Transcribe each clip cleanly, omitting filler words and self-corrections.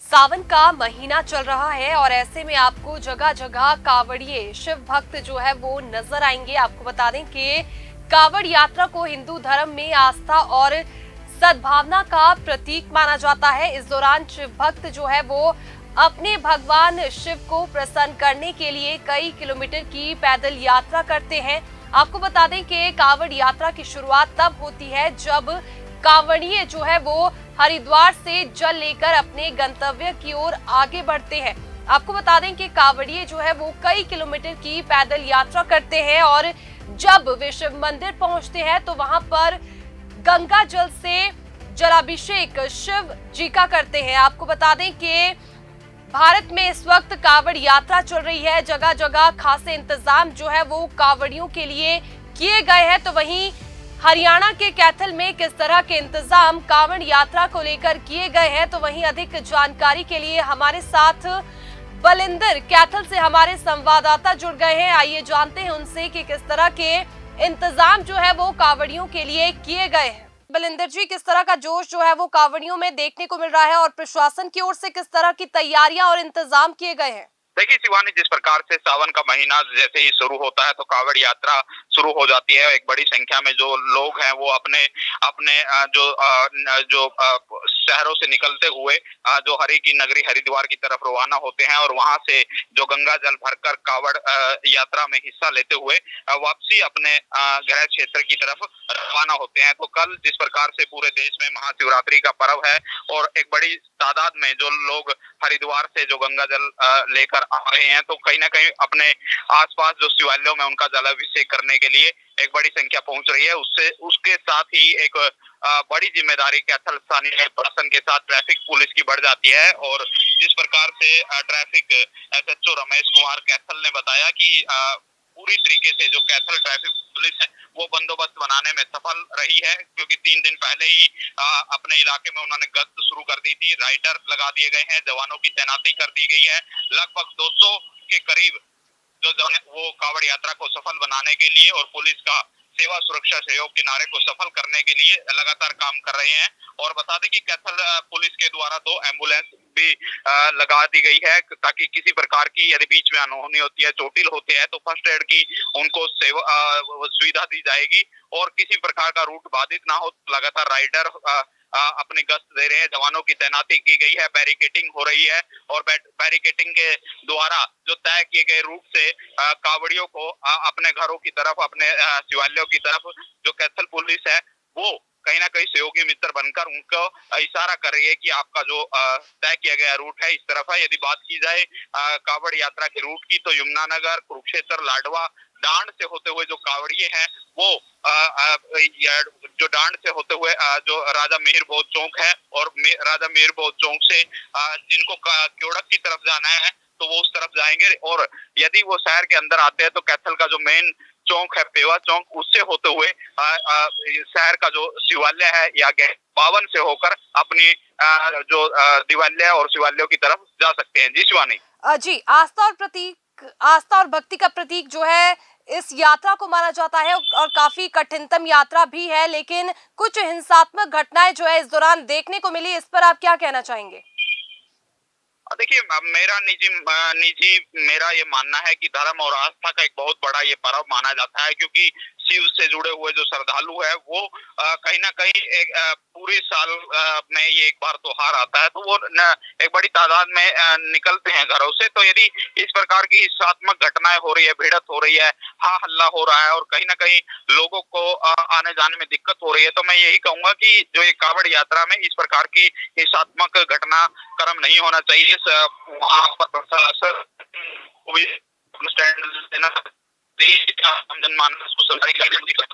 सावन का महीना चल रहा है और ऐसे में आपको जगह जगह कांवड़िए शिव भक्त जो है वो नजर आएंगे। आपको बता दें कि कांवड़ यात्रा को हिंदू धर्म में आस्था और सद्भावना का प्रतीक माना जाता है। इस दौरान शिव भक्त जो है वो अपने भगवान शिव को प्रसन्न करने के लिए कई किलोमीटर की पैदल यात्रा करते हैं। आपको बता दें कि कांवड़ यात्रा की शुरुआत तब होती है जब कांवड़िए जो है वो हरिद्वार से जल लेकर अपने गंतव्य की ओर आगे बढ़ते हैं। आपको बता दें कि कांवड़िए जो है वो कई किलोमीटर की पैदल यात्रा करते हैं और जब वे शिव मंदिर पहुंचते हैं तो वहां पर गंगा जल से जलाभिषेक शिव जी का करते हैं। आपको बता दें कि भारत में इस वक्त कांवड़ यात्रा चल रही है। जगह जगह खासे इंतजाम जो है वो कांवड़ियों के लिए किए गए हैं। तो वहीं हरियाणा के कैथल में किस तरह के इंतजाम कांवड़ यात्रा को लेकर किए गए हैं, तो वहीं अधिक जानकारी के लिए हमारे साथ बलिंदर कैथल से हमारे संवाददाता जुड़ गए हैं। आइए जानते हैं उनसे कि किस तरह के इंतजाम जो है वो कांवड़ियों के लिए किए गए हैं। बलिंदर जी, किस तरह का जोश जो है वो कांवड़ियों में देखने को मिल रहा है और प्रशासन की ओर से किस तरह की तैयारियां और इंतजाम किए गए हैं? देखिए शिवानी, जिस प्रकार से सावन का महीना जैसे ही शुरू होता है तो कांवड़ यात्रा शुरू हो जाती है। एक बड़ी संख्या में जो लोग हैं वो अपने अपने जो शहरों से निकलते हुए जो हरि की नगरी हरिद्वार की तरफ रवाना होते हैं और वहां से जो गंगा जल भरकर कांवड़ यात्रा में हिस्सा लेते हुए वापसी अपने गृह क्षेत्र की तरफ रवाना होते हैं। तो कल जिस प्रकार से पूरे देश में महाशिवरात्रि का पर्व है और एक बड़ी तादाद में जो लोग हरिद्वार से जो गंगा जल लेकर आ रहे हैं, तो कहीं ना कहीं अपने आसपास जो शिवालयों में उनका जलाभिषेक करने के लिए एक बड़ी संख्या पहुंच रही है। उससे उसके साथ ही एक बड़ी जिम्मेदारी कैथल स्थानीय प्रशासन के साथ ट्रैफिक पुलिस की बढ़ जाती है। और जिस प्रकार से ट्रैफिक एसएचओ रमेश कुमार कैथल ने बताया कि पूरी तरीके से जो कैथल ट्रैफिक पुलिस है वो बंदोबस्त बनाने में सफल रही है, क्योंकि 3 दिन पहले ही अपने इलाके में उन्होंने गश्त शुरू कर दी थी। राइडर लगा दिए गए हैं, जवानों की तैनाती कर दी गई है। लगभग 200 के करीब जो वो कांवड़ यात्रा को सफल बनाने के लिए और पुलिस का सेवा सुरक्षा सहयोग के नारे को सफल करने के लिए लगातार काम कर रहे हैं। और बता दें कि कैथल पुलिस के द्वारा 2 एम्बुलेंस भी लगा दी गई है, ताकि किसी प्रकार की यदि बीच में अनहोनी होती है, चोटिल होते हैं, तो फर्स्ट एड की उनको सुविधा दी जाएगी और किसी प्रकार का रूट बाधित ना हो। लगातार राइडर अपनी गश्त दे रहे हैं, जवानों की तैनाती की गई है, बैरिकेटिंग हो रही है और बैरिकेटिंग के द्वारा जो तय किए गए रूट से कांवड़ियों को अपने घरों की तरफ, अपने शिवालयों की तरफ जो कैथल पुलिस है वो कहीं ना कहीं सहयोगी मित्र बनकर उनको इशारा कर रही है कि आपका जो तय किया गया रूट है इस तरफ है। यदि बात की जाए कांवड़ यात्रा के रूट की, तो यमुनानगर, कुरुक्षेत्र, लाडवा, डांड से होते हुए जो कांवड़िए हैं वो जो डांड से होते हुए जो राजा मिहिर बोध चौक है और राजा मिहिर बोध चौक से जिनको क्योड़क की तरफ जाना है तो वो उस तरफ जाएंगे। और यदि वो शहर के अंदर आते हैं तो कैथल का जो मेन चौक है पेवा चौक, उससे होते हुए शहर का जो शिवालय है या पावन से होकर अपनी जो दिवालय और शिवालयों की तरफ जा सकते हैं। जी शिवानी। जी, आस्था और भक्ति का प्रतीक जो है इस यात्रा को माना जाता है और काफी कठिनतम यात्रा भी है, लेकिन कुछ हिंसात्मक घटनाएं जो है इस दौरान देखने को मिली, इस पर आप क्या कहना चाहेंगे? देखिए, मेरा ये मानना है कि धर्म और आस्था का एक बहुत बड़ा ये पर्व माना जाता है, क्योंकि शिव से जुड़े हुए जो श्रद्धालु है वो कहीं ना कहीं पूरे साल में ये एक बार त्योहार आता है तो वो एक बड़ी तादाद में निकलते हैं घरों से। तो यदि इस प्रकार की हिंसात्मक घटनाएं हो रही है, भिड़त हो रही है, हा हल्ला हो रहा है और कहीं ना कहीं लोगों को आने जाने में दिक्कत हो रही है, तो मैं यही कहूंगा कि जो ये कांवड़ यात्रा में इस प्रकार की हिंसात्मक घटना क्रम नहीं होना चाहिए। वहाँ पर प्रशासन को भी स्टैंड लेना, आम जनमानस को सरकारी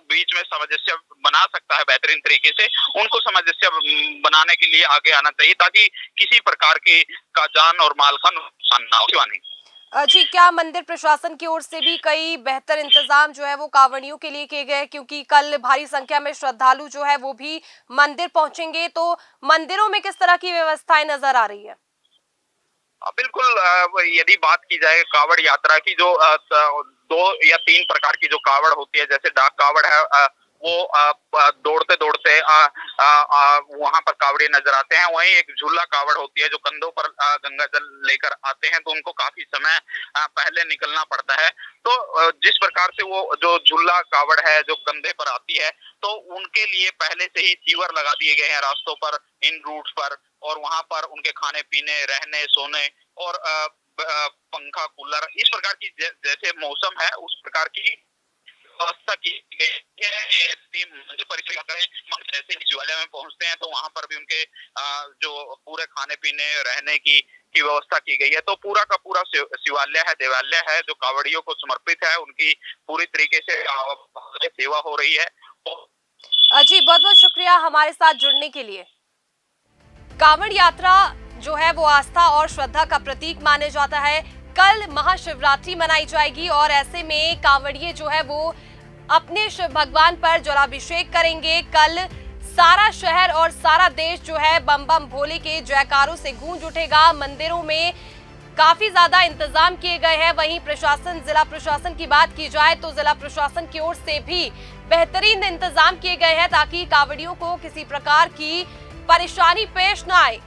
बीच में सामंजस्य बना सकता है बेहतरीन तरीके से, उनको सामंजस्य बनाने के लिए आगे आना चाहिए ताकि किसी प्रकार की का जान और माल का नुकसान ना हो। जी, क्या मंदिर प्रशासन की ओर से भी कई बेहतर इंतजाम जो है वो कांवड़ियों के लिए किए गए, क्योंकि कल भारी संख्या में श्रद्धालु जो है वो भी मंदिर पहुंचेंगे, तो मंदिरों में किस तरह की व्यवस्थाएं नजर आ रही है? बिल्कुल, यदि बात की जाए कांवड़ यात्रा की, जो 2 या 3 प्रकार की जो कांवड़ होती है, जैसे डाक कांवड़ है वो दौड़ते दौड़ते वहां पर कावड़िए नजर आते हैं। वहीं एक झूला कावड़ होती है जो कंधों पर गंगा जल लेकर आते हैं, तो उनको काफी समय पहले निकलना पड़ता है। तो जिस प्रकार से वो जो झूला कावड़ है जो कंधे पर आती है, तो उनके लिए पहले से ही चीवर लगा दिए गए हैं रास्तों पर, इन रूट्स पर, और वहां पर उनके खाने पीने, रहने, सोने और पंखा, कूलर, इस प्रकार की जैसे मौसम है उस प्रकार की व्यवस्था की गई है। जैसे शिवालय में पहुंचते हैं तो वहां पर भी उनके जो पूरे खाने पीने, रहने की व्यवस्था की गई है। तो पूरा का पूरा शिवालय है, देवालय है जो कावड़ियों को समर्पित है। उनकी पूरी तरीके से सेवा हो रही है। जी, बहुत बहुत शुक्रिया हमारे साथ जुड़ने के लिए। कांवड़ यात्रा जो है वो आस्था और श्रद्धा का प्रतीक माने जाता है। कल महाशिवरात्रि मनाई जाएगी और ऐसे में कांवड़िए जो है वो अपने शिव भगवान पर जलाभिषेक करेंगे। कल सारा शहर और सारा देश जो है बम बम भोले के जयकारों से गूंज उठेगा। मंदिरों में काफी ज्यादा इंतजाम किए गए हैं। वहीं प्रशासन, जिला प्रशासन की बात की जाए तो जिला प्रशासन की ओर से भी बेहतरीन इंतजाम किए गए हैं ताकि कांवड़ियों को किसी प्रकार की परेशानी पेश न आए।